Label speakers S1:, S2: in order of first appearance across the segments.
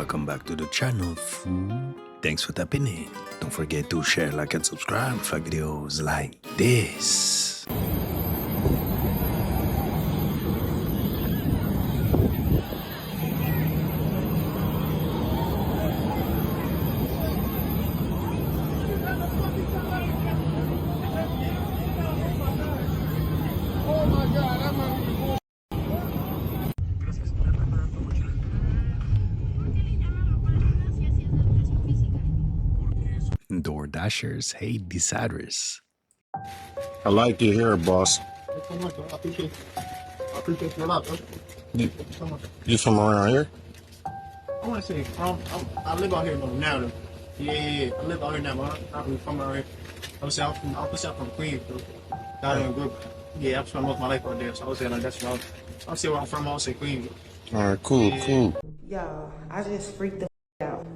S1: Welcome back to the channel, fool. Thanks for tapping in. Don't forget to share, like, and subscribe for videos like this. Door Dashers hate deciders.
S2: I like your hair, boss.
S3: I appreciate you a lot, bro.
S2: You from around here?
S3: I want to say, I live out here now. Though. Yeah. I live out here now, but I'm not really from around here. I was from Queens, bro. Down in a group. Yeah, I've spent most of my life out there, so I was saying like that's where I'll say where I'm from. I'll say Queens.
S2: All right, cool, cool.
S4: Y'all, I just freaked the out.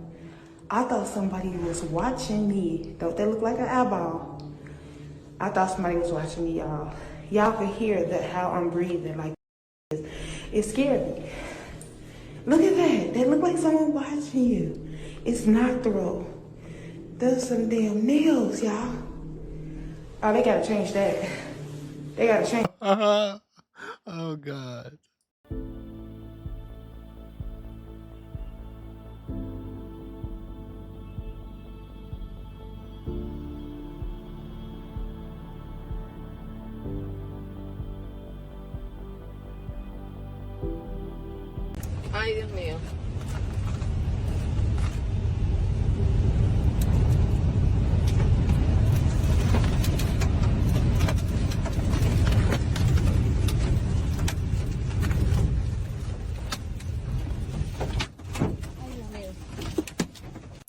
S4: I thought somebody was watching me. Don't that look like an eyeball? I thought somebody was watching me, y'all. Y'all could hear how I'm breathing like this. It scared me. Look at that. That look like someone watching you. It's not throw. Those some damn nails, y'all. Oh, they gotta change that. They gotta change.
S1: Oh God.
S5: Ay, Dios mío.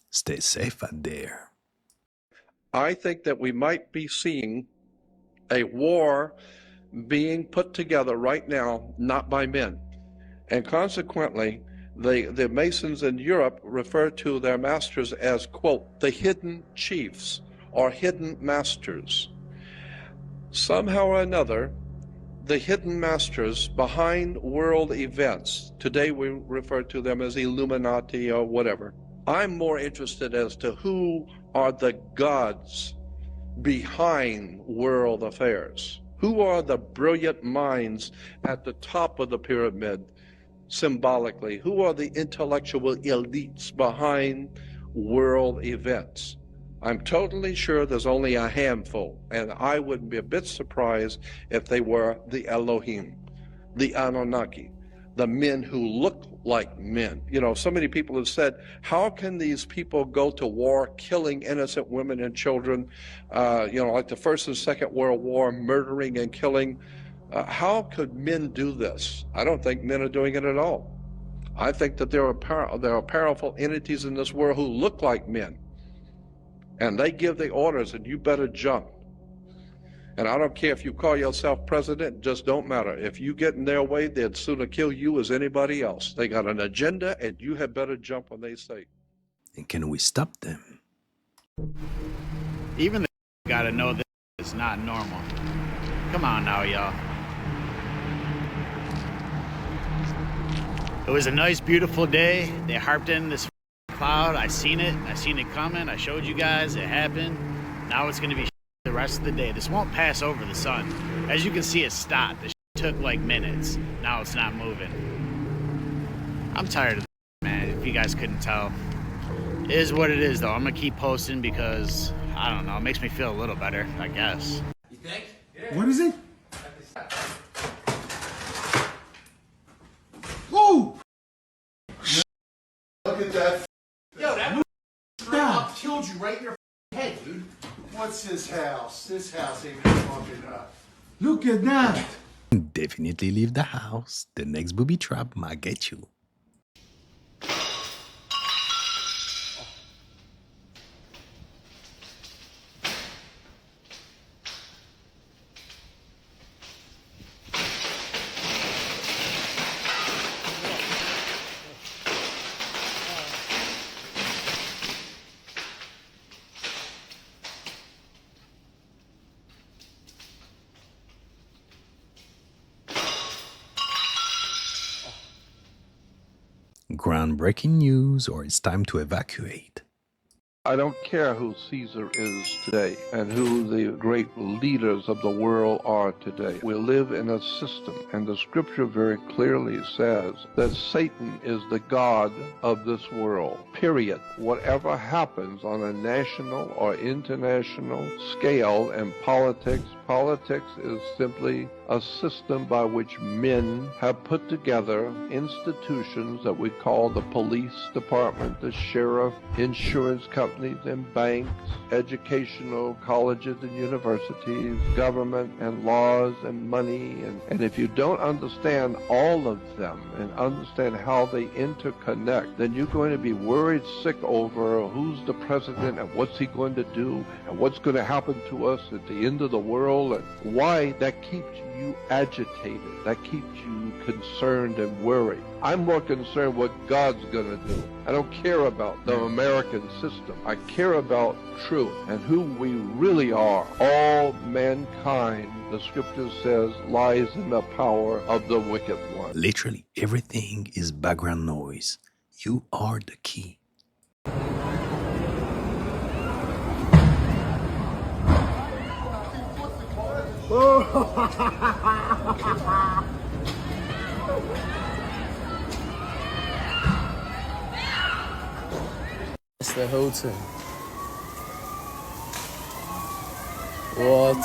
S1: Stay safe out there.
S6: I think that we might be seeing a war being put together right now, not by men. And consequently, the Masons in Europe refer to their masters as, quote, the hidden chiefs or hidden masters. Somehow or another, the hidden masters behind world events, today we refer to them as Illuminati or whatever. I'm more interested as to who are the gods behind world affairs. Who are the brilliant minds at the top of the pyramid, symbolically? Who are the intellectual elites behind world events? I'm totally sure there's only a handful, and I wouldn't be a bit surprised if they were the Elohim, the Anunnaki, the men who look like men. You know, so many people have said, how can these people go to war killing innocent women and children, like the First and Second World War, murdering and killing? How could men do this? I don't think men are doing it at all. I think that there are powerful entities in this world who look like men, and they give the orders, and you better jump. And I don't care if you call yourself president, just don't matter. If you get in their way, they'd sooner kill you as anybody else. They got an agenda, and you had better jump when they say.
S1: And can we stop them?
S7: Even the gotta know this is not normal. Come on now, y'all. It was a nice, beautiful day. They harped in this cloud. I seen it coming. I showed you guys. It happened. Now it's gonna be the rest of the day. This won't pass over the sun. As you can see, it stopped. This took like minutes. Now it's not moving. I'm tired of this, man. If you guys couldn't tell. It is what it is, though. I'm gonna keep posting because, I don't know, it makes me feel a little better, I guess.
S8: You think? Yeah.
S3: What is it? Whoa!
S8: Look at that. Yo, that up killed you right in your head, dude.
S9: What's his house? This house ain't been fucking up.
S3: Look at that.
S1: Definitely leave the house. The next booby trap might get you. Groundbreaking news, or it's time to evacuate.
S6: I don't care who Caesar is today and who the great leaders of the world are today. We live in a system, and the scripture very clearly says that Satan is the god of this world, period. Whatever happens on a national or international scale in politics is simply a system by which men have put together institutions that we call the police department, the sheriff, insurance companies and banks, educational colleges and universities, government and laws and money. And if you don't understand all of them and understand how they interconnect, then you're going to be worried sick over who's the president and what's he going to do and what's going to happen to us at the end of the world, and why that keeps you agitated, that keeps you concerned and worried. I'm more concerned what God's going to do. I don't care about the American system. I care about truth and who we really are. All mankind, the scripture says, lies in the power of the wicked one.
S1: Literally everything is background noise. You are the key.
S10: It's the hotel. What?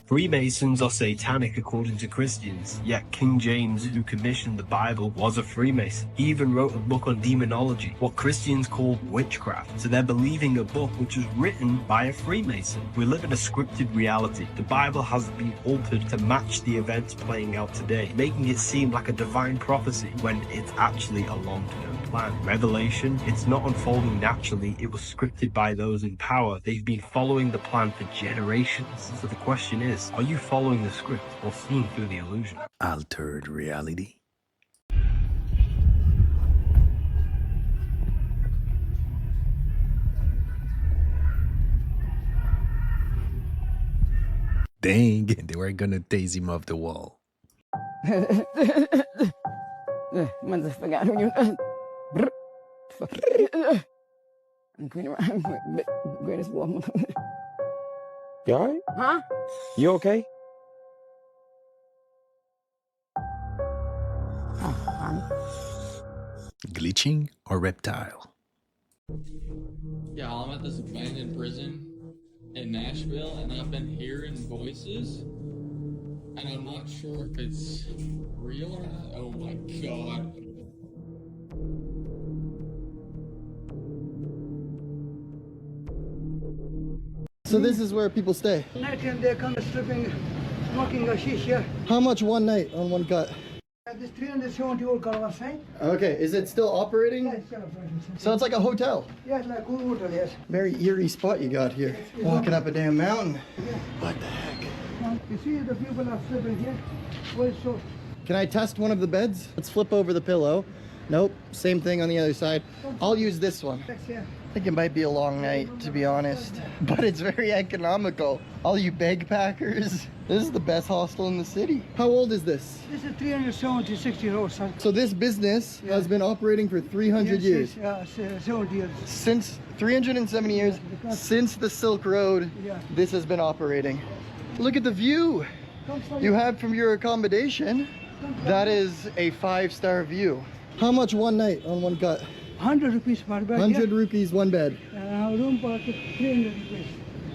S11: Freemasons are satanic according to Christians, yet King James, who commissioned the Bible, was a Freemason. He even wrote a book on demonology, what Christians call witchcraft. So they're believing a book which was written by a Freemason. We live in a scripted reality. The Bible has been altered to match the events playing out today, making it seem like a divine prophecy when it's actually a long-term plan. Revelation, it's not unfolding naturally, it was scripted by those in power. They've been following the plan for generations. So the question is, are you following the script or seeing through the illusion?
S1: Altered reality. Dang, they were gonna tase him off the wall.
S12: You alright?
S13: Huh?
S12: You okay?
S1: Glitching or reptile?
S14: Yeah, I'm at this abandoned prison in Nashville, and I've been hearing voices, and I'm not sure if it's real or not. Oh my god.
S15: So this is where people stay?
S13: Night time they come sleeping, smoking a shisha.
S15: How much one night on one cut?
S13: This 370-old car was saying.
S15: Okay, is it still operating?
S13: Yeah, it's still operating.
S15: So it's like a hotel?
S13: Yeah, it's like a hotel, yes.
S15: Very eerie spot you got here. Walking up a damn mountain.
S13: Yeah.
S15: What the heck?
S13: You see the people are sleeping here? Well, so.
S15: Can I test one of the beds? Let's flip over the pillow. Nope, same thing on the other side. I'll use this one. I think it might be a long night, to be honest, but it's very economical. All you bagpackers, this is the best hostel in the city. How old is this?
S13: This is 376-year-old, son.
S15: So this business has been operating for 300 years?
S13: 70 years.
S15: Since 370 years, since the Silk Road, this has been operating. Look at the view you have from your accommodation. That is a 5-star view. How much one night on one cut?
S13: 100 rupees per bed.
S15: 100 rupees one bed.
S13: Room for 300 rupees.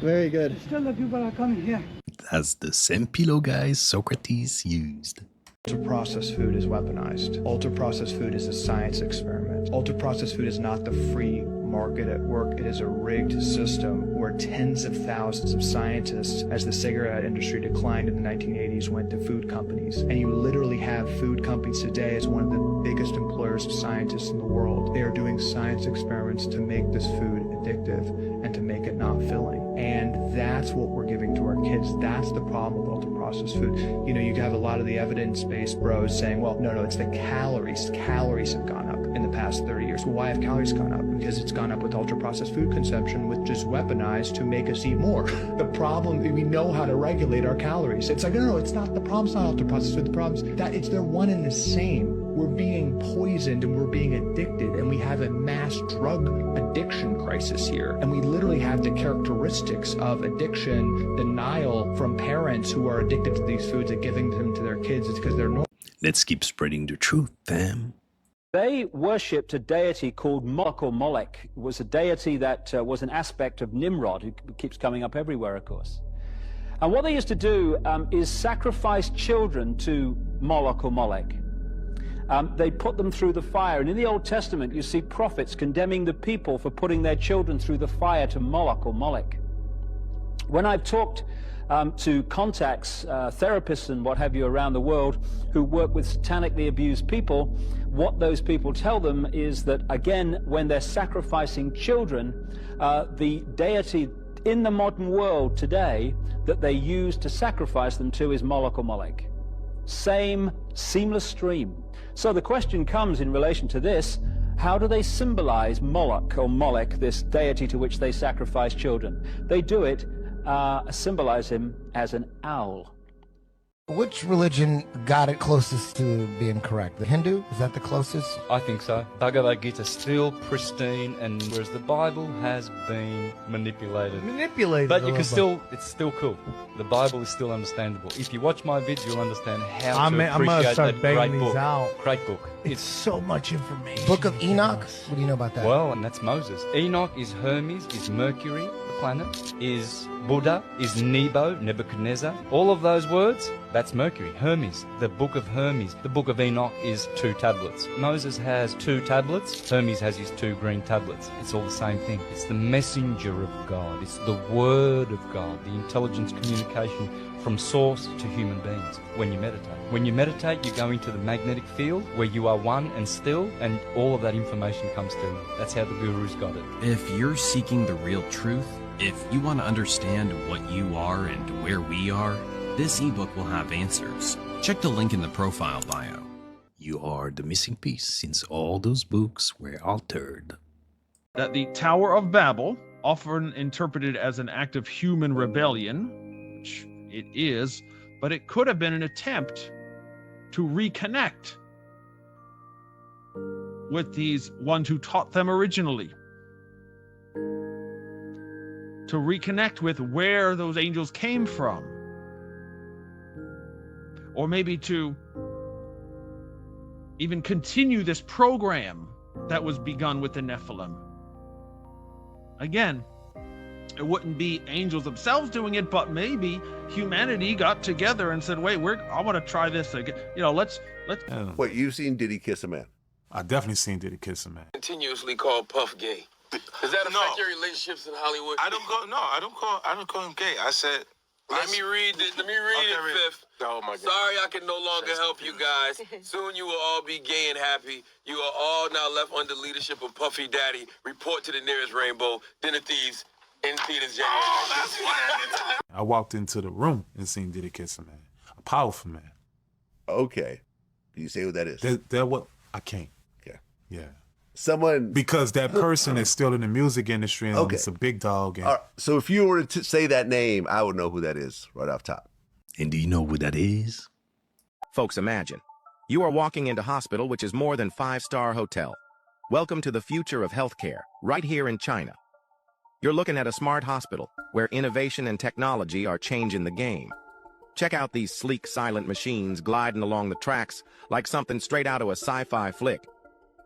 S15: Very good.
S13: Still the people are coming here.
S1: That's the same pillow guys Socrates used.
S16: Ultra-processed food is weaponized. Ultra-processed food is a science experiment. Ultra-processed food is not the free market at work. It is a rigged system where tens of thousands of scientists, as the cigarette industry declined in the 1980s, went to food companies. And you literally have food companies today as one of the biggest employers of scientists in the world. They are doing science experiments to make this food addictive and to make it not filling. And that's what we're giving to our kids. That's the problem with ultra-processed food. You know, you have a lot of the evidence-based bros saying, well, no, it's the calories. Calories have gone up in the past 30 years. Well, why have calories gone up? Because it's gone up with ultra-processed food consumption, which is weaponized to make us eat more. The problem, we know how to regulate our calories. It's like, no, it's not, the problem's not ultra-processed food. The problem's that they're one and the same. We're being poisoned and we're being addicted, and we have a mass drug addiction crisis here. And we literally have the characteristics of addiction, denial from parents who are addicted to these foods and giving them to their kids. It's because they're normal.
S1: Let's keep spreading the truth, fam.
S10: They worshipped a deity called Moloch or Molech. It was a deity that was an aspect of Nimrod, who keeps coming up everywhere, of course. And what they used to do is sacrifice children to Moloch or Molech. They put them through the fire. And in the Old Testament, you see prophets condemning the people for putting their children through the fire to Moloch or Molech. When I've talked to contacts, therapists and what have you around the world who work with satanically abused people, what those people tell them is that, again, when they're sacrificing children, the deity in the modern world today that they use to sacrifice them to is Moloch or Molech. Same seamless stream. So the question comes in relation to this: how do they symbolize Moloch or Molech, this deity to which they sacrifice children? They do it, symbolize him as an owl.
S17: Which religion got it closest to being correct? The Hindu? Is that the closest?
S18: I think so. Bhagavad Gita is still pristine, and whereas the Bible has been manipulated. But you can still, it's still cool. The Bible is still understandable. If you watch my vids, you'll understand how to appreciate that great book. Great book.
S17: It's so much information. Book of Enoch? What do you know about that?
S18: Well, and that's Moses. Enoch is Hermes, is Mercury, the planet, is Buddha, is Nebo, Nebuchadnezzar. All of those words, that's Mercury, Hermes, the book of Hermes. The book of Enoch is 2 tablets. Moses has 2 tablets. Hermes has his 2 green tablets. It's all the same thing. It's the messenger of God. It's the word of God, the intelligence communication from source to human beings when you meditate. When you meditate, you go into the magnetic field where you are one and still, and all of that information comes to you. That's how the gurus got it.
S19: If you're seeking the real truth, if you want to understand what you are and where we are, this ebook will have answers. Check the link in the profile bio.
S1: You are the missing piece since all those books were altered.
S20: That the Tower of Babel, often interpreted as an act of human rebellion, which it is, but it could have been an attempt to reconnect with these ones who taught them originally. To reconnect with where those angels came from. Or maybe to even continue this program that was begun with the Nephilim. Again, it wouldn't be angels themselves doing it, but maybe humanity got together and said, wait, I want to try this again. You know, let's.
S21: Wait, you've seen Diddy kiss a man?
S22: I definitely seen Diddy kiss a man.
S23: Continuously called Puff gay. Does that affect your relationships in Hollywood?
S24: I don't call him gay. I said.
S23: Let me read it, Fifth.
S24: Oh my God.
S23: Sorry I can no longer help you guys. Soon you will all be gay and happy. You are all now left under leadership of Puffy Daddy. Report to the nearest rainbow. Dinner Thieves in theaters January.
S24: Oh, that's what
S22: I walked into the room and seen Diddy kiss a man. A powerful man.
S21: Okay. Can you say what that is?
S22: That what I can't.
S21: Okay.
S22: Yeah.
S21: Someone,
S22: because that person is still in the music industry and it's a big dog. And
S21: so if you were to say that name, I would know who that is right off top.
S1: And do you know who that is?
S25: Folks, imagine you are walking into a hospital which is more than 5-star hotel. Welcome to the future of healthcare, right here in China. You're looking at a smart hospital where innovation and technology are changing the game. Check out these sleek, silent machines gliding along the tracks like something straight out of a sci-fi flick.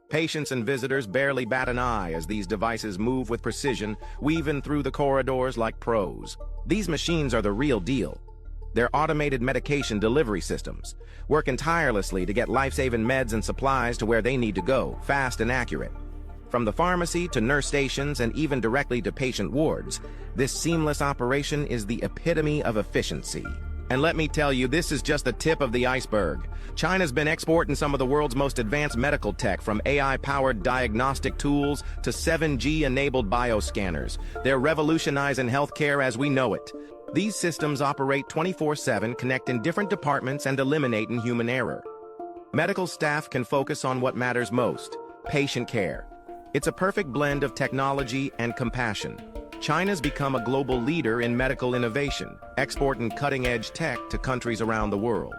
S25: Patients and visitors barely bat an eye as these devices move with precision, weaving through the corridors like pros. These machines are the real deal. They're automated medication delivery systems, working tirelessly to get life-saving meds and supplies to where they need to go, fast and accurate. From the pharmacy to nurse stations and even directly to patient wards, this seamless operation is the epitome of efficiency. And let me tell you, this is just the tip of the iceberg. China's been exporting some of the world's most advanced medical tech, from AI-powered diagnostic tools to 7G-enabled bioscanners. They're revolutionizing healthcare as we know it. These systems operate 24/7, connecting different departments and eliminating human error. Medical staff can focus on what matters most: patient care. It's a perfect blend of technology and compassion. China's become a global leader in medical innovation, exporting cutting-edge tech to countries around the world.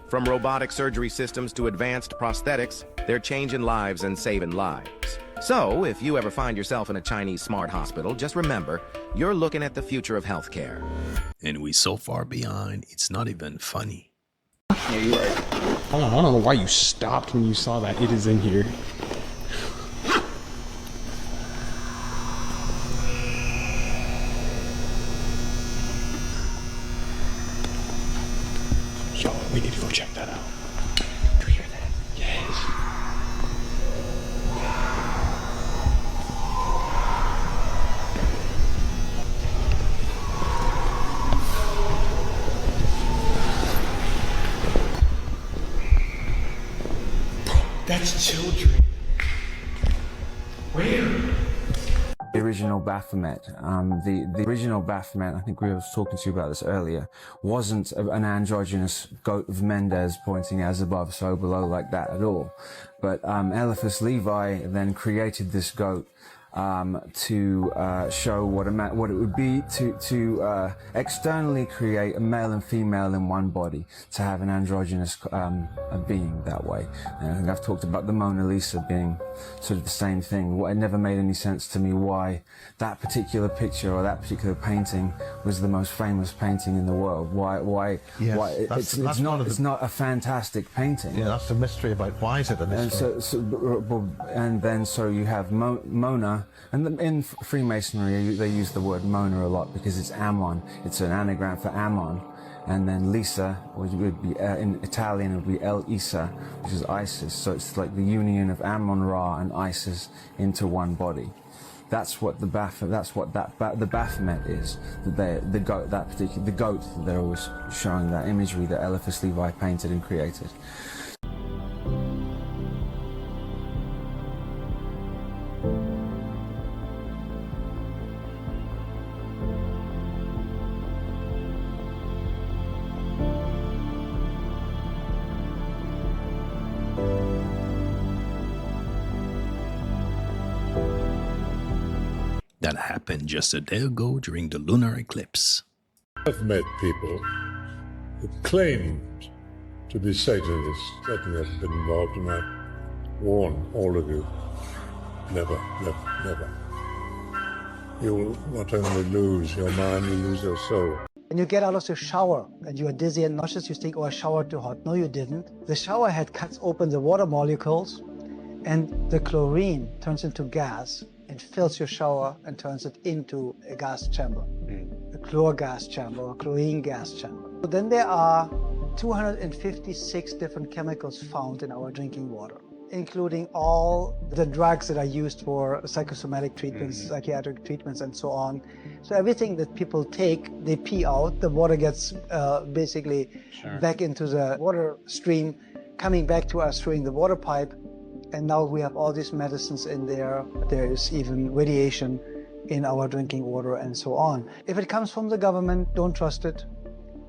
S25: From robotic surgery systems to advanced prosthetics, they're changing lives and saving lives. So, if you ever find yourself in a Chinese smart hospital, just remember, you're looking at the future of healthcare.
S1: And we so far behind, it's not even funny.
S2: Yeah, you're right. I don't know why you stopped when you saw that. It is in here. Yo, we need to go check that out. Do you hear that? Yes. That's children. Where?
S4: The original Baphomet, the original Baphomet, I think we were talking to you about this earlier, wasn't an androgynous goat of Mendes pointing as above, so below like that at all. But Eliphas Levi then created this goat to show what it would be to externally create a male and female in one body, to have an androgynous being that way. And I think I've talked about the Mona Lisa being sort of the same thing. It never made any sense to me why that particular picture or that particular painting was the most famous painting in the world. Why?
S5: Yes,
S4: why? It's not a fantastic painting.
S5: Yeah, that's the mystery about why is it a mystery.
S4: And then you have Mona, and in Freemasonry they use the word Mona a lot because it's Ammon. It's an anagram for Ammon. And then Lisa, which would be in Italian, would be El Isa, which is Isis. So it's like the union of Ammon-Ra and Isis into one body. That's what the Baphomet is. The goat that they're always showing, that imagery that Eliphas Levi painted and created.
S1: That happened just a day ago during the lunar eclipse.
S7: I've met people who claimed to be Satanists. Certainly haven't been involved, and I warn all of you, never, never, never. You will not only lose your mind, you lose your soul.
S8: When you get out of the shower and you are dizzy and nauseous, you think, oh, I showered too hot. No, you didn't. The shower head cuts open the water molecules and the chlorine turns into gas and fills your shower and turns it into a gas chamber, a chlor gas chamber or chlorine gas chamber. So then there are 256 different chemicals found in our drinking water, including all the drugs that are used for psychosomatic treatments, psychiatric treatments, and so on. So everything that people take, they pee out. The water gets basically back into the water stream, coming back to us through the water pipe. And now we have all these medicines in there. There is even radiation in our drinking water and so on. If it comes from the government, don't trust it.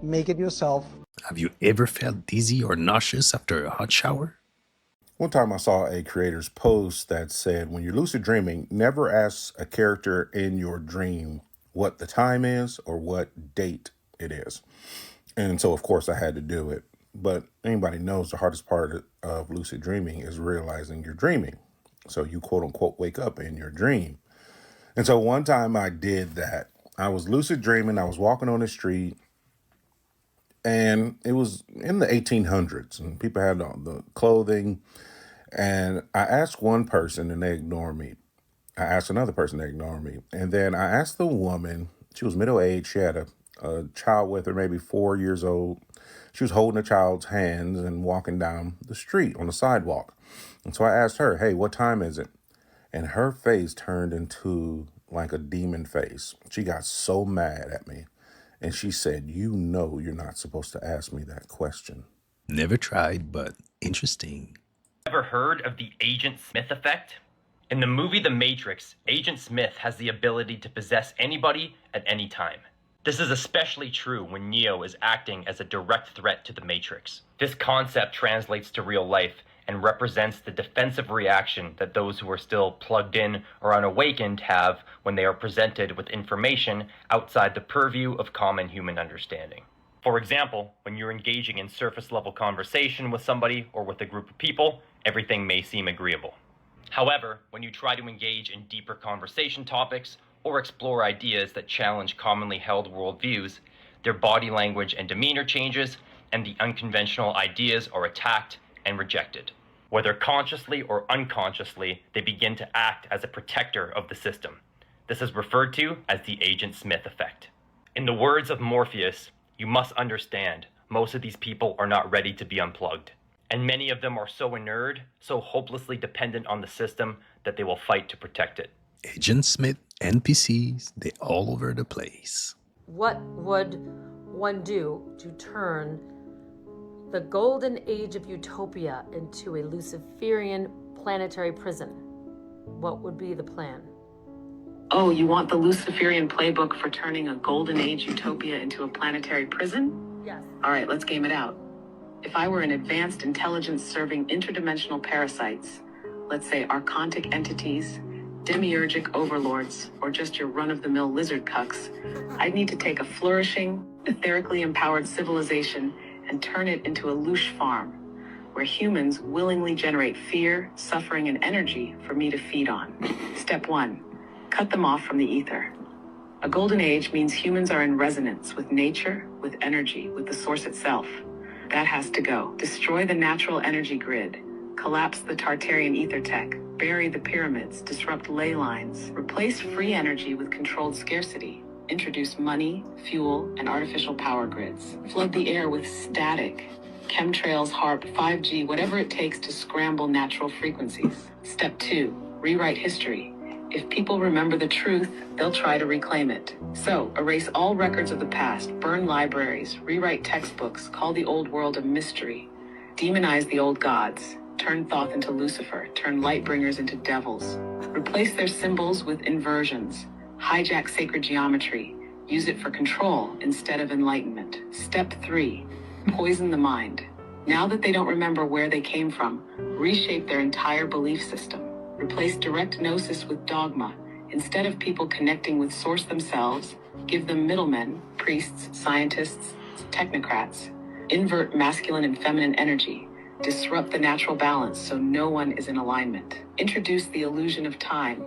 S8: Make it yourself.
S1: Have you ever felt dizzy or nauseous after a hot shower?
S26: One time I saw a creator's post that said, when you're lucid dreaming, never ask a character in your dream what the time is or what date it is. And so, of course, I had to do it. But anybody knows the hardest part of lucid dreaming is realizing you're dreaming. So you quote unquote wake up in your dream. And so one time I did that. I was lucid dreaming. I was walking on the street and it was in the 1800s and people had the clothing. And I asked one person and they ignored me. I asked another person, they ignored me. And then I asked the woman, she was middle-aged. She had a child with her, maybe 4 years old. She was holding a child's hands and walking down the street on the sidewalk. And so I asked her, hey, what time is it? And her face turned into like a demon face. She got so mad at me. And she said, you know you're not supposed to ask me that question.
S1: Never tried, but interesting.
S3: Ever heard of the Agent Smith effect? In the movie The Matrix, Agent Smith has the ability to possess anybody at any time. This is especially true when Neo is acting as a direct threat to the Matrix. This concept translates to real life and represents the defensive reaction that those who are still plugged in or unawakened have when they are presented with information outside the purview of common human understanding. For example, when you're engaging in surface-level conversation with somebody or with a group of people, everything may seem agreeable. However, when you try to engage in deeper conversation topics or explore ideas that challenge commonly held worldviews, their body language and demeanor changes, and the unconventional ideas are attacked and rejected. Whether consciously or unconsciously, they begin to act as a protector of the system. This is referred to as the Agent Smith effect. In the words of Morpheus, you must understand, most of these people are not ready to be unplugged. And many of them are so inured, so hopelessly dependent on the system, that they will fight to protect it.
S1: Agent Smith, NPCs, they all over the place.
S6: What would one do to turn the golden age of utopia into a Luciferian planetary prison? What would be the plan?
S9: Oh, you want the Luciferian playbook for turning a golden age utopia into a planetary prison?
S6: Yes.
S9: All right, let's game it out. If I were an advanced intelligence serving interdimensional parasites, let's say archontic entities, demiurgic overlords, or just your run-of-the-mill lizard cucks, I'd need to take a flourishing, etherically empowered civilization and turn it into a louche farm, where humans willingly generate fear, suffering, and energy for me to feed on. Step 1, cut them off from the ether. A golden age means humans are in resonance with nature, with energy, with the source itself. That has to go. Destroy the natural energy grid, collapse the Tartarian ether tech, bury the pyramids, disrupt ley lines, replace free energy with controlled scarcity, introduce money, fuel, and artificial power grids, flood the air with static, chemtrails, HARP, 5G, whatever it takes to scramble natural frequencies. Step 2, rewrite history. If people remember the truth, they'll try to reclaim it. So, erase all records of the past, burn libraries, rewrite textbooks, call the old world a mystery, demonize the old gods, turn Thoth into Lucifer, turn Lightbringers into devils, replace their symbols with inversions, hijack sacred geometry, use it for control instead of enlightenment. Step 3, poison the mind. Now that they don't remember where they came from, reshape their entire belief system. Replace direct gnosis with dogma. Instead of people connecting with source themselves, give them middlemen, priests, scientists, technocrats. Invert masculine and feminine energy. Disrupt the natural balance so no one is in alignment. Introduce the illusion of time.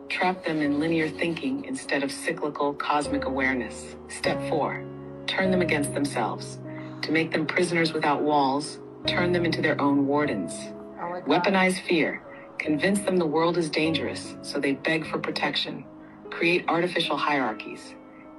S9: Trap them in linear thinking instead of cyclical cosmic awareness. Step 4, turn them against themselves. To make them prisoners without walls, turn them into their own wardens. Weaponize fear. Convince them the world is dangerous, so they beg for protection. Create artificial hierarchies.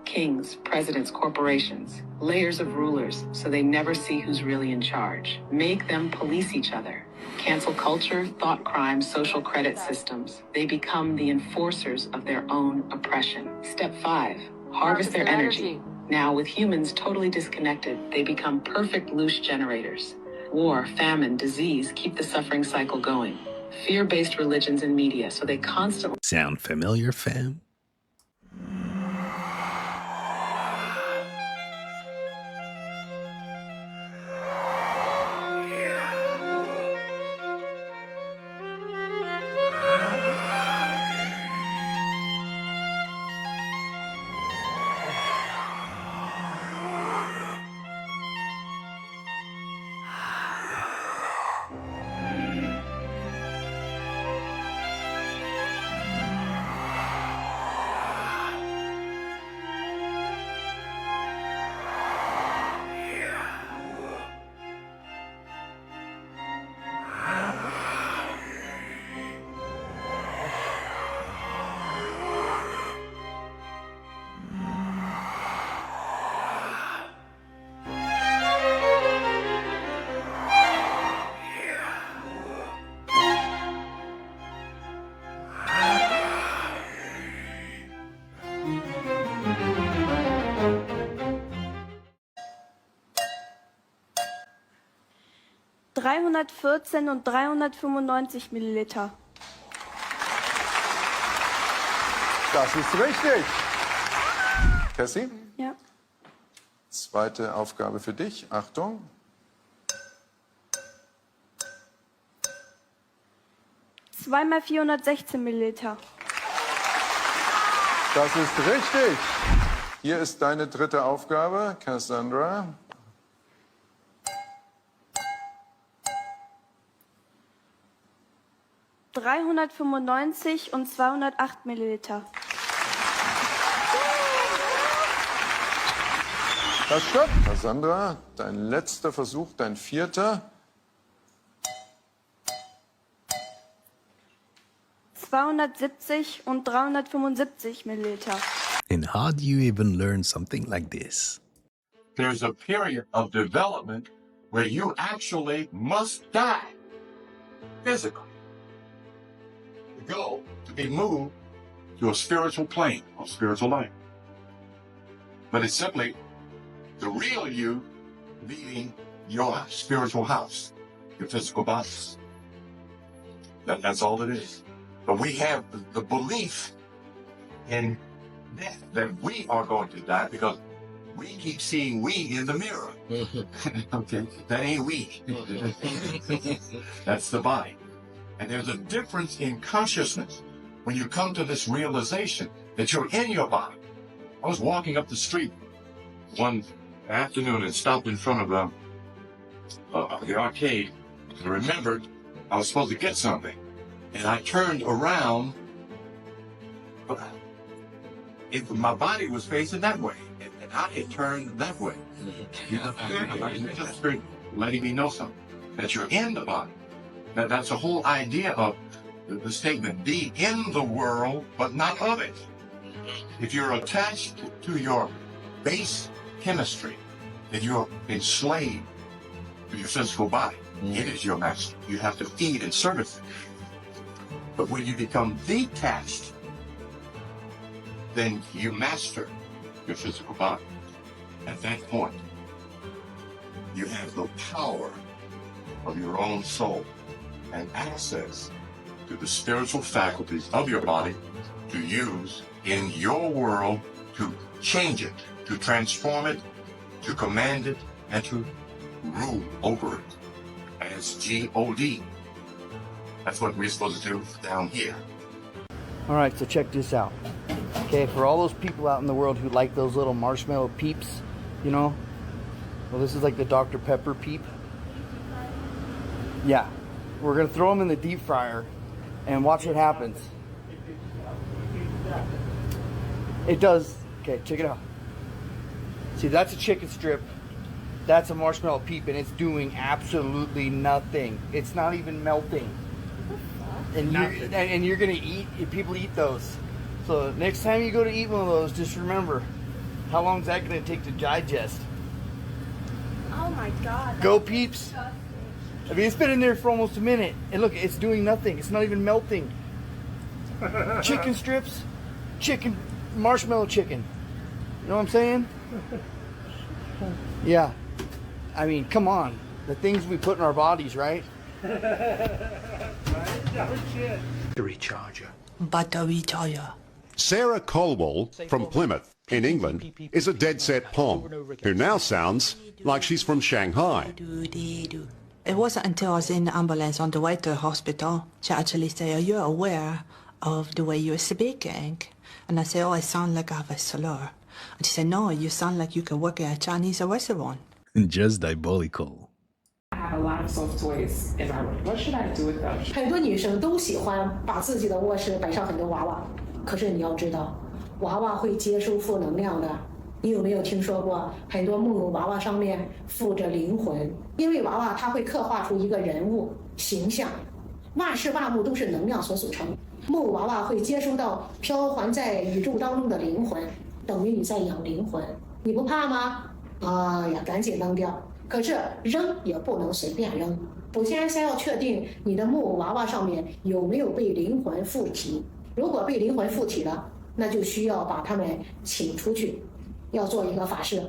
S9: Kings, presidents, corporations. Layers of rulers, so they never see who's really in charge. Make them police each other. Cancel culture, thought crime, social credit systems. They become the enforcers of their own oppression. Step 5, harvest their energy. Now, with humans totally disconnected, they become perfect loose generators. War, famine, disease keep the suffering cycle going. Fear-based religions and media, so they constantly...
S1: Sound familiar, fam?
S11: 314 und 395 Milliliter.
S12: Das ist richtig. Cassie?
S11: Ja.
S12: Zweite Aufgabe für dich. Achtung.
S11: Zweimal 416 Milliliter.
S12: Das ist richtig. Hier ist deine dritte Aufgabe, Cassandra.
S11: ...395 und 208 Milliliter.
S12: Das stimmt. Cassandra, dein letzter Versuch, dein vierter.
S11: 270 und 375 Milliliter.
S1: And how do you even learn something like this?
S13: There's a period of development where you actually must die physically. The goal to be moved to a spiritual plane or spiritual life. But it's simply the real you leaving your spiritual house, your physical bodies. That's all it is. But we have the belief in death, that we are going to die because we keep seeing we in the mirror. Okay, that ain't we. That's the body. And there's a difference in consciousness when you come to this realization that you're in your body. I was walking up the street one afternoon and stopped in front of the arcade and remembered I was supposed to get something. And I turned around, but my body was facing that way, and I had turned that way. You know, the Spirit letting me know something, that you're in the body. That's the whole idea of the statement, be in the world, but not of it. If you're attached to your base chemistry, then you're enslaved to your physical body. It is your master. You have to feed and service it. But when you become detached, then you master your physical body. At that point, you have the power of your own soul and access to the spiritual faculties of your body to use in your world to change it, to transform it, to command it, and to rule over it as G-O-D. That's what we're supposed to do down here.
S14: All right, so check this out. Okay, for all those people out in the world who like those little marshmallow peeps, you know, well, this is like the Dr. Pepper peep. Yeah, we're gonna throw them in the deep fryer and watch what happens. It does. Okay, check it out. See, that's a chicken strip. That's a marshmallow peep, and it's doing absolutely nothing. It's not even melting. And you're gonna eat. People eat those. So next time you go to eat one of those, just remember, how long is that gonna take to digest?
S11: Oh my God.
S14: Go peeps. I mean, it's been in there for almost a minute, and look, it's doing nothing. It's not even melting. Chicken strips, marshmallow chicken. You know what I'm saying? Yeah. I mean, come on. The things we put in our bodies, right?
S15: Battery charger. Sarah Colwell from Plymouth in England is a dead-set Pom who now sounds like she's from Shanghai.
S16: It wasn't until I was in the ambulance on the way to the hospital she actually said, "Are you aware of the way you're speaking?" And I said, "Oh, I sound like I have a slur." And she said, "No, you sound like you could work at a Chinese restaurant."
S1: Just diabolical.
S27: I have a lot of soft toys in my room. What should I do with them?
S28: 很多女生都喜欢把自己的卧室摆上很多娃娃，可是你要知道，娃娃会接收负能量的。你有没有听说过很多木偶娃娃上面附着灵魂？因为娃娃它会刻画出一个人物形象，万事万物都是能量所组成。木偶娃娃会接收到飘还在宇宙当中的灵魂，等于你在养灵魂。你不怕吗？哎呀，赶紧扔掉！可是扔也不能随便扔，首先要确定你的木偶娃娃上面有没有被灵魂附体。如果被灵魂附体了，那就需要把它们请出去，要做一个法事，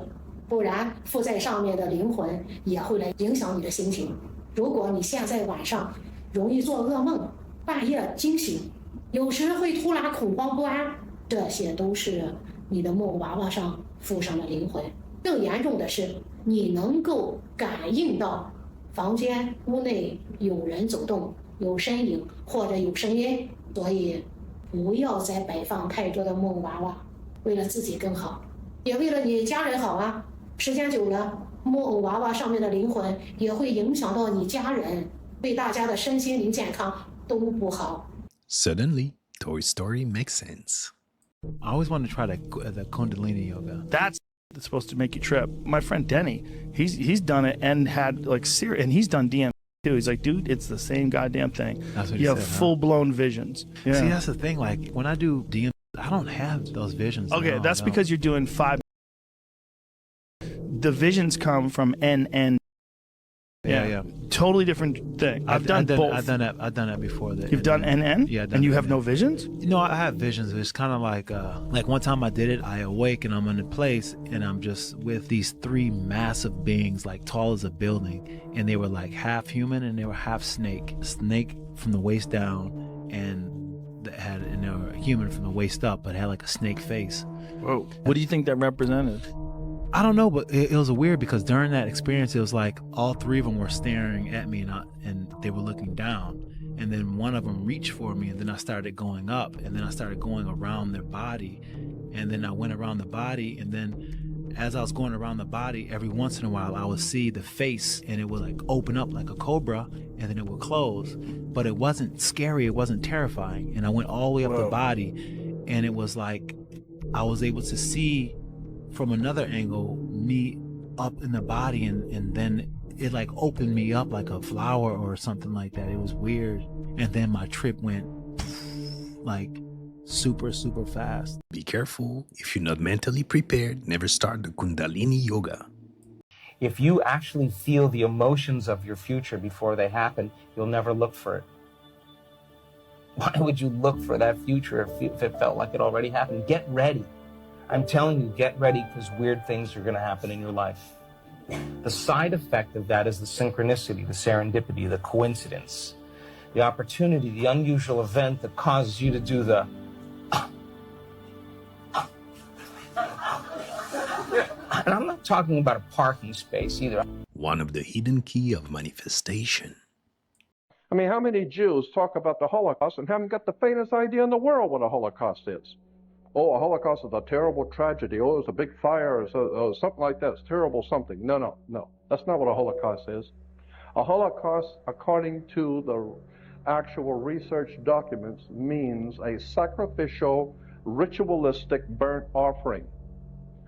S28: 不然附在上面的灵魂也会来影响你的心情。如果你现在晚上容易做噩梦，半夜惊醒，有时会突然恐慌不安，这些都是你的木偶娃娃上附上了灵魂。更严重的是，你能够感应到房间屋内有人走动，有身影或者有声音，所以不要再摆放太多的木偶娃娃，为了自己更好，也为了你家人好啊。时间久了，木偶娃娃上面的灵魂也会影响到你家人，对大家的身心灵健康都不好。
S1: Suddenly, Toy Story makes sense.
S10: I always wanted to try the Kundalini yoga.
S14: That's supposed to make you trip. My friend Denny, he's done it and had like serious, and he's done DM too. He's like, dude, it's the same goddamn thing.
S10: That's what
S14: you
S10: he
S14: have
S10: said,
S14: full blown visions. Yeah.
S10: See, that's the thing. Like when I do DM, I don't have those visions.
S14: Okay,
S10: No,
S14: that's
S10: I
S14: because you're doing 5. The visions come from NN.
S10: Yeah.
S14: Totally different thing. I've done both.
S10: I've done that before.
S14: You've done NN?
S10: Yeah.
S14: And you have no visions?
S10: No, I have visions. It's kind of like one time I did it. I awake and I'm in a place and I'm just with these 3 massive beings, like tall as a building, and they were like half human and they were half snake. Snake from the waist down, and they were human from the waist up, but had like a snake face.
S14: Whoa. What do you think that represented?
S10: I don't know, but it was weird because during that experience, it was like all 3 of them were staring at me and they were looking down. And then one of them reached for me, and then I started going up, and then I started going around their body. And then I went around the body, and then as I was going around the body, every once in a while, I would see the face, and it would like open up like a cobra, and then it would close. But it wasn't scary, it wasn't terrifying. And I went all the way up the body, and it was like I was able to see from another angle me up in the body, and then it like opened me up like a flower or something like that. It was weird. And then my trip went like super fast.
S1: Be careful. If you're not mentally prepared, never start the Kundalini yoga.
S17: If you actually feel the emotions of your future before they happen, you'll never look for it. Why would you look for that future if it felt like it already happened? Get ready. I'm telling you, get ready, because weird things are going to happen in your life. The side effect of that is the synchronicity, the serendipity, the coincidence, the opportunity, the unusual event that causes you to do the... And I'm not talking about a parking space either.
S1: One of the hidden key of manifestation.
S18: I mean, how many Jews talk about the Holocaust and haven't got the faintest idea in the world what a Holocaust is? Oh, a Holocaust is a terrible tragedy. Oh, it was a big fire or something like that. It's terrible something. No. That's not what a Holocaust is. A Holocaust, according to the actual research documents, means a sacrificial, ritualistic burnt offering.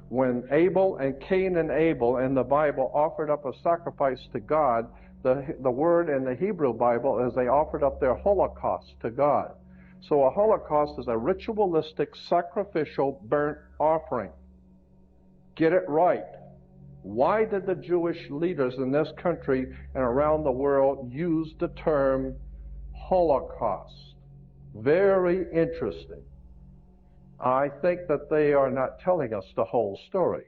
S18: When Abel and Cain and Abel in the Bible offered up a sacrifice to God, the word in the Hebrew Bible is they offered up their Holocaust to God. So a Holocaust is a ritualistic, sacrificial, burnt offering. Get it right. Why did the Jewish leaders in this country and around the world use the term Holocaust? Very interesting. I think that they are not telling us the whole story.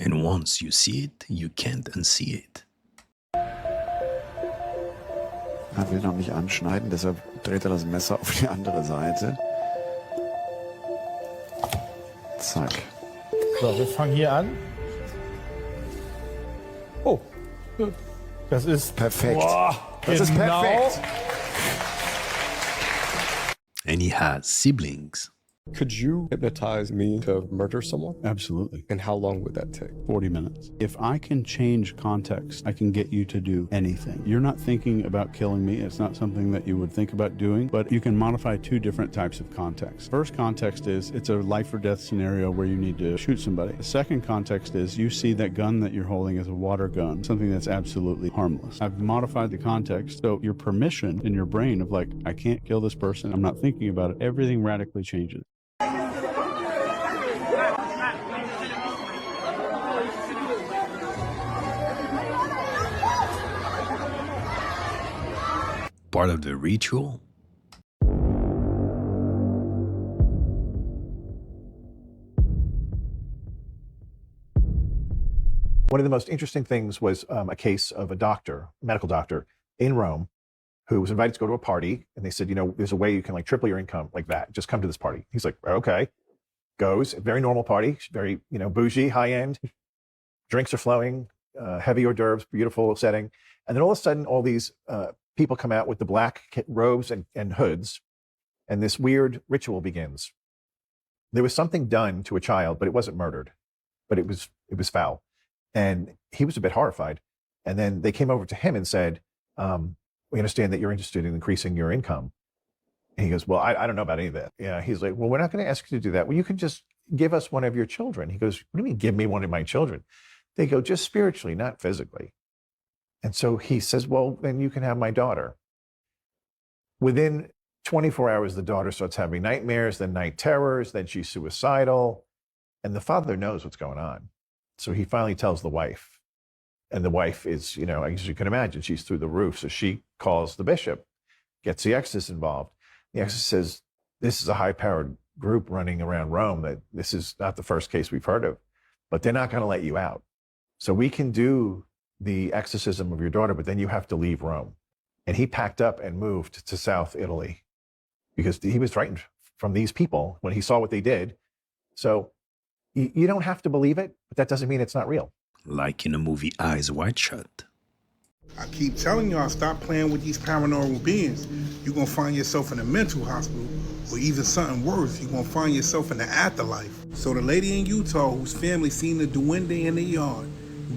S1: And once you see it, you can't unsee it.
S19: Er will noch nicht anschneiden, deshalb dreht er das Messer auf die andere Seite. Zack.
S5: So, wir fangen hier an. Oh, das ist
S19: perfekt.
S5: Boah,
S19: das ist perfekt.
S1: And he has siblings.
S2: Could you hypnotize me to murder someone?
S4: Absolutely.
S2: And how long would that take?
S4: 40 minutes. If I can change context, I can get you to do anything. You're not thinking about killing me. It's not something that you would think about doing, but you can modify two different types of context. First context is it's a life or death scenario where you need to shoot somebody. The second context is you see that gun that you're holding as a water gun, something that's absolutely harmless. I've modified the context, so your permission in your brain of like, I can't kill this person, I'm not thinking about it, everything radically changes.
S1: Part of the ritual?
S20: One of the most interesting things was a case of a doctor, medical doctor in Rome, who was invited to go to a party, and they said, you know, there's a way you can like triple your income like that. Just come to this party. He's like, okay. Goes, very normal party, very, you know, bougie, high end. Drinks are flowing, heavy hors d'oeuvres, beautiful setting. And then all of a sudden, all these people come out with the black robes and hoods, and this weird ritual begins. There was something done to a child, but it wasn't murdered, but it was foul. And he was a bit horrified. And then they came over to him and said, we understand that you're interested in increasing your income. And he goes, well, I don't know about any of that. Yeah. He's like, well, we're not going to ask you to do that. Well, you can just give us one of your children. He goes, what do you mean give me one of my children? They go, just spiritually, not physically. And so he says, well, then you can have my daughter. Within 24 hours, the daughter starts having nightmares, then night terrors, then she's suicidal. And the father knows what's going on. So he finally tells the wife. And the wife is, you know, as you can imagine, she's through the roof. So she calls the bishop, gets the exorcist involved. The exorcist says, this is a high-powered group running around Rome, that this is not the first case we've heard of, but they're not going to let you out. So we can do the exorcism of your daughter, but then you have to leave Rome. And he packed up and moved to South Italy because he was frightened from these people when he saw what they did. So you don't have to believe it, but that doesn't mean it's not real.
S1: Like in the movie Eyes Wide Shut.
S21: I keep telling y'all, stop playing with these paranormal beings. You're going to find yourself in a mental hospital, or even something worse, you're going to find yourself in the afterlife. So the lady in Utah whose family seen the duende in the yard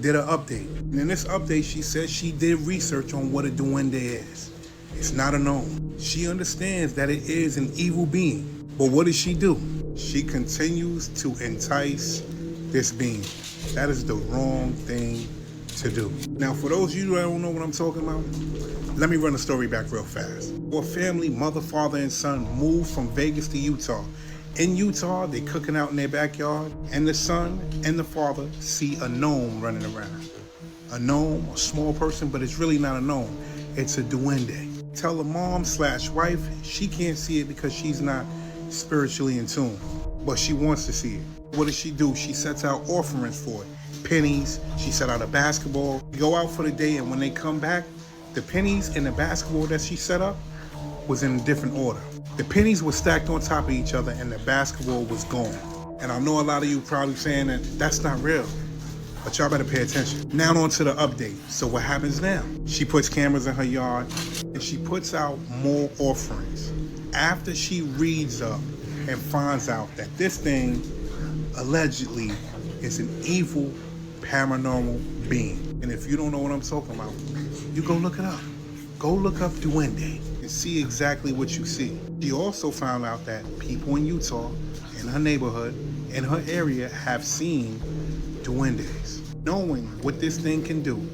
S21: did an update. And in this update, she said she did research on what a duende is. It's not a gnome. She understands that it is an evil being. But what does she do? She continues to entice this being. That is the wrong thing to do. Now, for those of you that don't know what I'm talking about, let me run the story back real fast. A family, mother, father, and son moved from Vegas to Utah. In Utah, they cooking out in their backyard, and the son and the father see a gnome running around. A gnome, a small person, but it's really not a gnome. It's a duende. Tell the mom/wife she can't see it because she's not spiritually in tune, but she wants to see it. What does she do? She sets out offerings for it. Pennies, she set out a basketball. They go out for the day, and when they come back, the pennies and the basketball that she set up was in a different order. The pennies were stacked on top of each other and the basketball was gone. And I know a lot of you probably saying that that's not real, but y'all better pay attention. Now on to the update. So what happens now? She puts cameras in her yard and she puts out more offerings. After she reads up and finds out that this thing allegedly is an evil paranormal being. And if you don't know what I'm talking about, you go look it up. Go look up duende and see exactly what you see. She also found out that people in Utah, in her neighborhood, in her area, have seen duendes. Knowing what this thing can do,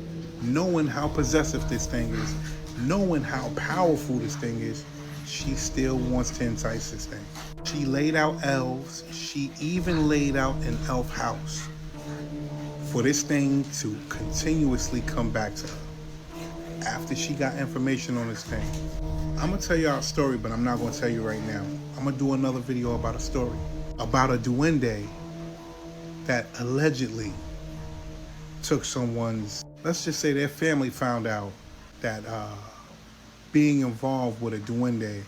S21: knowing how possessive this thing is, knowing how powerful this thing is, she still wants to entice this thing. She laid out elves. She even laid out an elf house for this thing to continuously come back to her. After she got information on this thing, I'm gonna tell y'all a story, but I'm not gonna tell you right now. I'm gonna do another video about a story, about a duende that allegedly took someone's, let's just say their family found out that being involved with a duende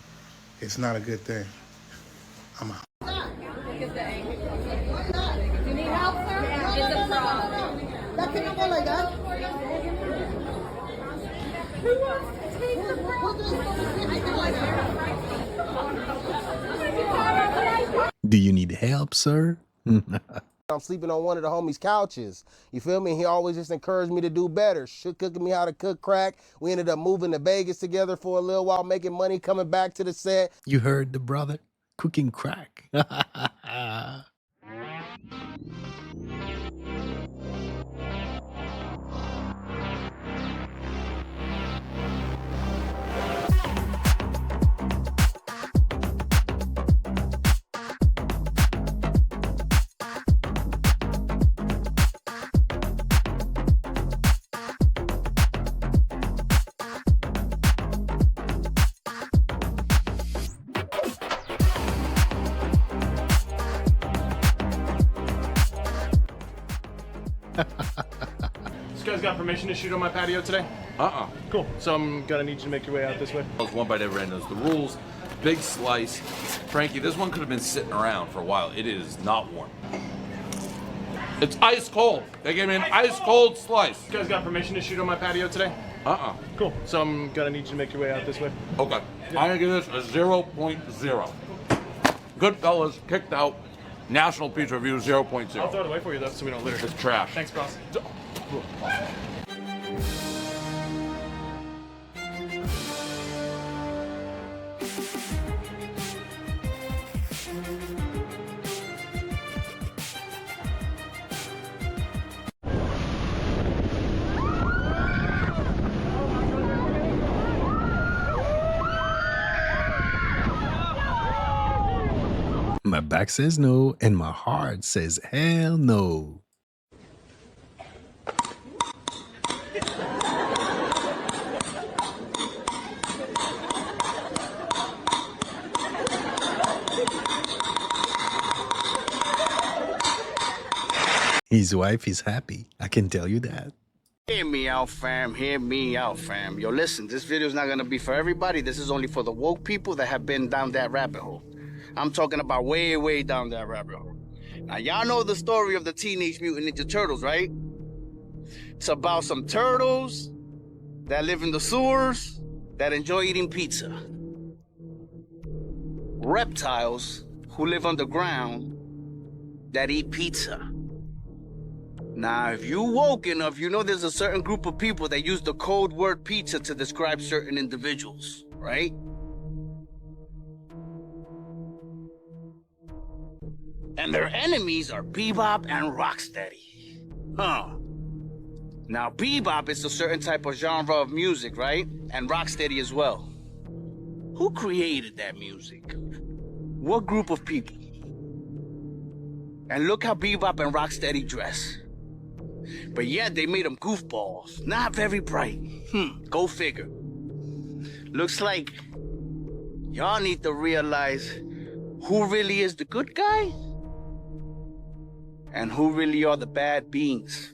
S21: is not a good thing. I'm out.
S22: You need help, sir? It's a frog. That cannot go like that. Who wants to take the frog?
S1: Do you need help, sir?
S3: I'm sleeping on one of the homies' couches. You feel me? He always just encouraged me to do better. Cooking me how to cook crack. We ended up moving to Vegas together for a little while, making money, coming back to the set.
S1: You heard the brother? Cooking crack.
S6: This guy's got permission to shoot on my patio today? Cool. So I'm gonna need you to make your way out this way.
S7: One bite everyone knows the rules. Big slice. Frankie, this one could have been sitting around for a while. It is not warm. It's ice cold. They gave me an ice cold slice.
S6: This guy's got permission to shoot on my patio today? Cool. So I'm gonna need you to make your way out this way.
S7: Okay. I'm gonna give this a 0.0. Goodfellas, kicked out. National Pizza Review 0.0.
S6: I'll throw it away for you though, so we don't litter.
S7: It's trash.
S6: Thanks, boss.
S1: My back says no, and my heart says hell no. His wife is happy, I can tell you that.
S8: Hear me out, fam. Hear me out, fam. Yo, listen, this video is not gonna be for everybody. This is only for the woke people that have been down that rabbit hole. I'm talking about way, way down that rabbit hole. Now, y'all know the story of the Teenage Mutant Ninja Turtles, right? It's about some turtles that live in the sewers that enjoy eating pizza. Reptiles who live underground that eat pizza. Now, if you woke enough, you know there's a certain group of people that use the code word pizza to describe certain individuals, right? And their enemies are Bebop and Rocksteady. Now, Bebop is a certain type of genre of music, right? And Rocksteady as well. Who created that music? What group of people? And look how Bebop and Rocksteady dress. But yet they made them goofballs. Not very bright. Go figure. Looks like y'all need to realize who really is the good guy and who really are the bad beings.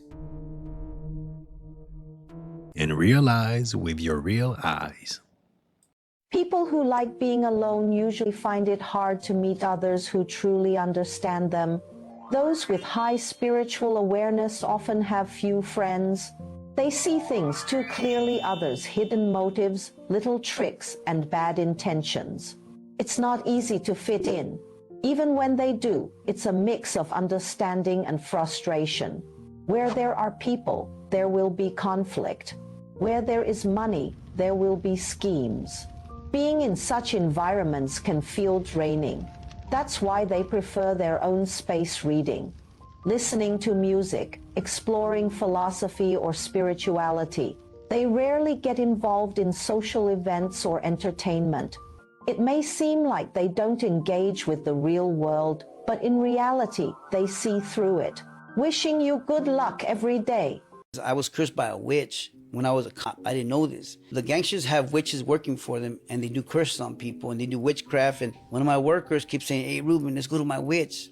S1: And realize with your real eyes.
S23: People who like being alone usually find it hard to meet others who truly understand them. Those with high spiritual awareness often have few friends. They see things too clearly, others' hidden motives, little tricks, and bad intentions. It's not easy to fit in. Even when they do, it's a mix of understanding and frustration. Where there are people, there will be conflict. Where there is money, there will be schemes. Being in such environments can feel draining. That's why they prefer their own space reading, listening to music, exploring philosophy or spirituality. They rarely get involved in social events or entertainment. It may seem like they don't engage with the real world, but in reality, they see through it. Wishing you good luck every day.
S24: I was cursed by a witch when I was a cop. I didn't know this. The gangsters have witches working for them, and they do curses on people, and they do witchcraft. And one of my workers keeps saying, "Hey, Ruben, let's go to my witch."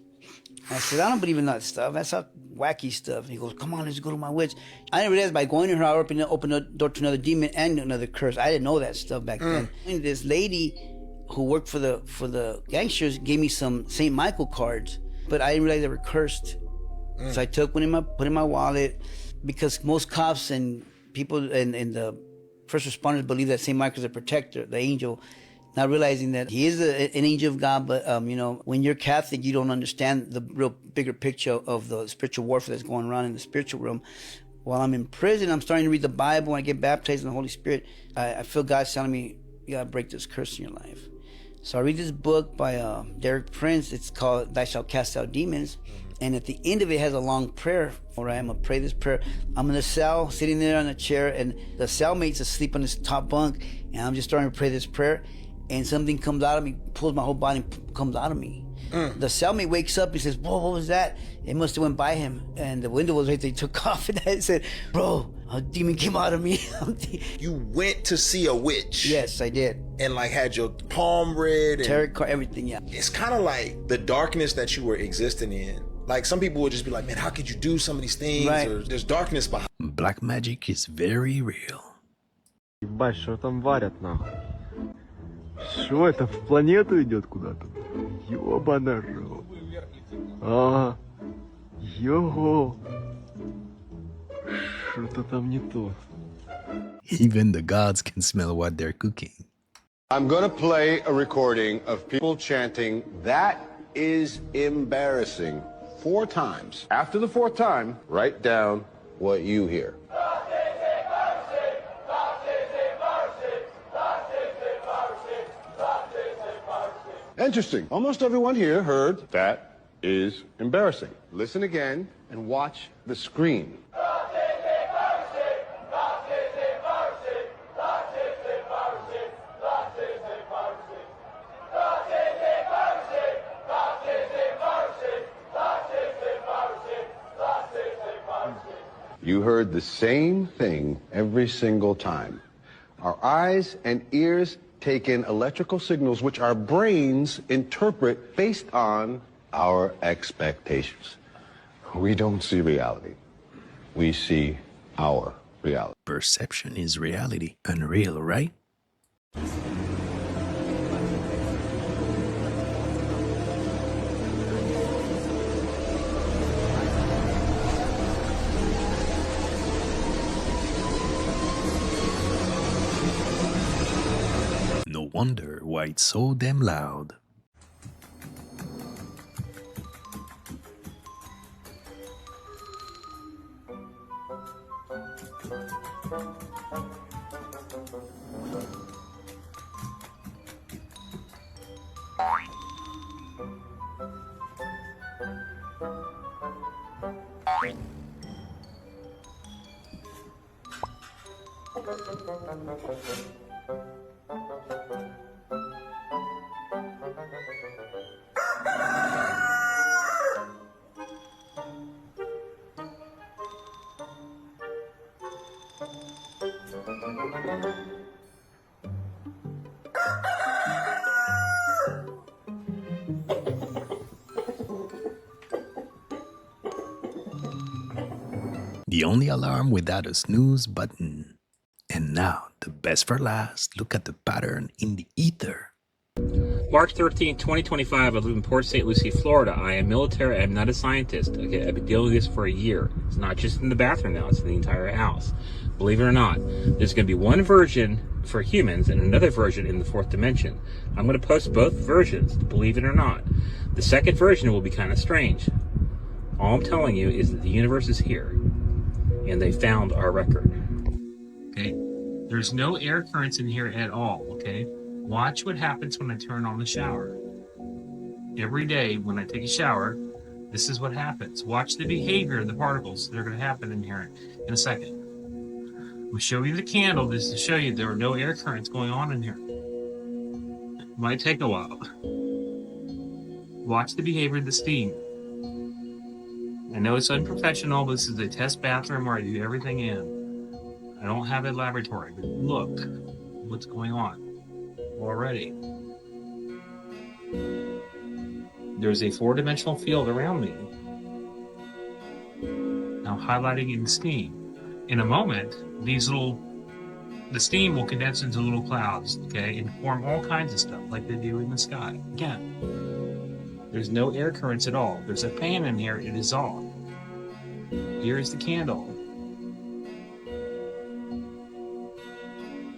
S24: I said, "I don't believe in that stuff. That's all wacky stuff." And he goes, "Come on, let's go to my witch." I didn't realize by going to her, I opened the door to another demon and another curse. I didn't know that stuff back then. And this lady who worked for the gangsters gave me some St. Michael cards, but I didn't realize they were cursed. So I took one put in my wallet, because most cops and people and the first responders believe that St. Michael's a protector, the angel. not realizing that he is an angel of God, but you know, when you're Catholic, you don't understand the real bigger picture of the spiritual warfare that's going on in the spiritual realm. While I'm in prison, I'm starting to read the Bible. When I get baptized in the Holy Spirit, I feel God's telling me, you gotta break this curse in your life. So I read this book by Derek Prince. It's called Thou Shalt Cast Out Demons. And at the end of it has a long prayer. All right, I'm gonna pray this prayer. I'm in the cell, sitting there on a chair, and the cellmate's asleep on this top bunk, and I'm just starting to pray this prayer, and something comes out of me, pulls my whole body, comes out of me. The cellmate wakes up, he says, whoa, what was that? It must have went by him, and the window was right there. He took off, and I said, bro, a demon came out of me.
S9: You went to see a witch?
S24: Yes, I did.
S9: And like had your palm read? And
S24: tarot card, everything, yeah.
S9: It's kind of like the darkness that you were existing in. Like some people would just be like, man, how could you do some of these things?
S24: Right.
S9: Or there's darkness behind.
S1: Black magic is very real.
S11: Ебать, что там варят, нахуй? Что это, в планету идет куда-то? Ёбана рот. Ага. Його. Что-то там не то.
S1: Even the gods can smell what they're cooking.
S12: I'm gonna play a recording of people chanting, "That is embarrassing," 4 times. After the 4th time, write down what you hear. Interesting. Almost everyone here heard "that is embarrassing." Listen again and watch the screen. You heard the same thing every single time. Our eyes and ears take in electrical signals which our brains interpret based on our expectations. We don't see reality. We see our reality.
S1: Perception is reality. Unreal, right? No wonder why it's so damn loud. The only alarm without a snooze button. And now, the best for last, look at the pattern in the ether.
S13: March 13, 2025, I live in Port St. Lucie, Florida. I am military, I'm not a scientist. Okay, I've been dealing with this for a year. It's not just in the bathroom now, it's in the entire house. Believe it or not, there's going to be one version for humans and another version in the 4th dimension. I'm going to post both versions, believe it or not. The second version will be kind of strange. All I'm telling you is that the universe is here, and they found our record. Okay, there's no air currents in here at all, okay? Watch what happens when I turn on the shower. Every day when I take a shower, this is what happens. Watch the behavior of the particles that are going to happen in here in a second. I'm going to show you the candle just to show you there are no air currents going on in here. It might take a while. Watch the behavior of the steam. I know it's unprofessional, but this is a test bathroom where I do everything in. I don't have a laboratory, but look what's going on already. There's a 4-dimensional field around me. Now highlighting in steam. In a moment, the steam will condense into little clouds, okay, and form all kinds of stuff like they do in the sky. Again, there's no air currents at all. There's a fan in here, it is off. Here's the candle.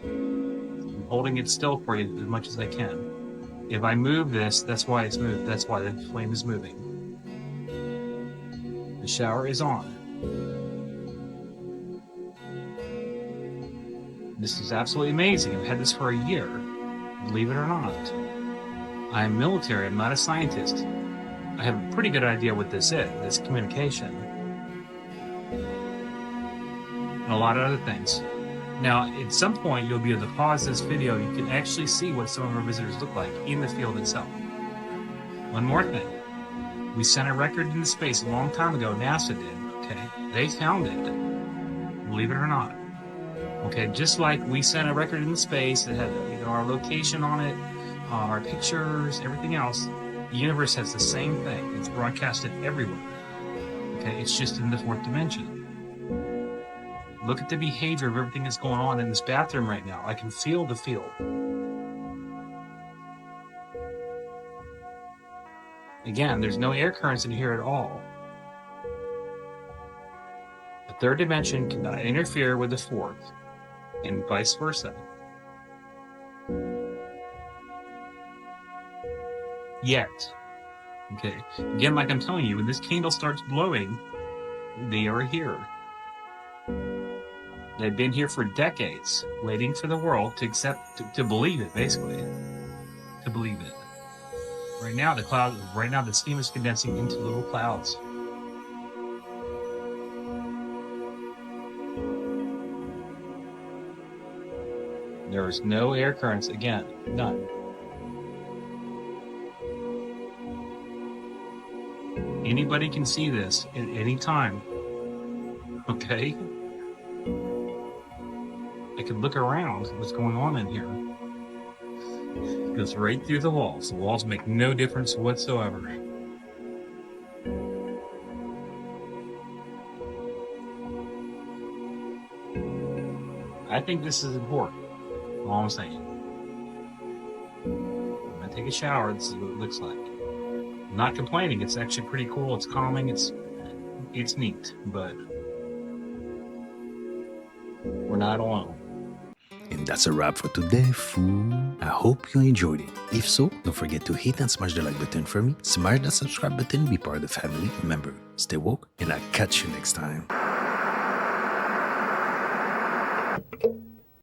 S13: I'm holding it still for you as much as I can. If I move this, that's why it's moved. That's why the flame is moving. The shower is on. This is absolutely amazing. I've had this for a year, believe it or not. I'm military, I'm not a scientist. I have a pretty good idea what this is, this communication. And a lot of other things. Now, at some point, you'll be able to pause this video. You can actually see what some of our visitors look like in the field itself. One more thing. We sent a record into space a long time ago, NASA did, okay? They found it, believe it or not. Okay, just like we sent a record into space that had, you know, our location on it, our pictures, everything else. The universe has the same thing. It's broadcasted everywhere. Okay, it's just in the fourth dimension. Look at the behavior of everything that's going on in this bathroom right now. I can feel the field. Again, there's no air currents in here at all. The third dimension cannot interfere with the fourth, and vice versa. Yet. Okay. Again, like I'm telling you, when this candle starts blowing, they are here. They've been here for decades, waiting for the world to accept, to believe it, basically. To believe it. Right now, the steam is condensing into little clouds. There is no air currents, again, none. Anybody can see this at any time, okay? I can look around what's going on in here. It goes right through the walls. The walls make no difference whatsoever. I think this is important. All I'm saying. When I take a shower, this is what it looks like. I'm not complaining. It's actually pretty cool. It's calming. It's neat, but we're not alone.
S1: And that's a wrap for today, fool. I hope you enjoyed it. If so, don't forget to hit and smash the like button for me, smash that subscribe button, be part of the family. Remember, stay woke, and I'll catch you next time.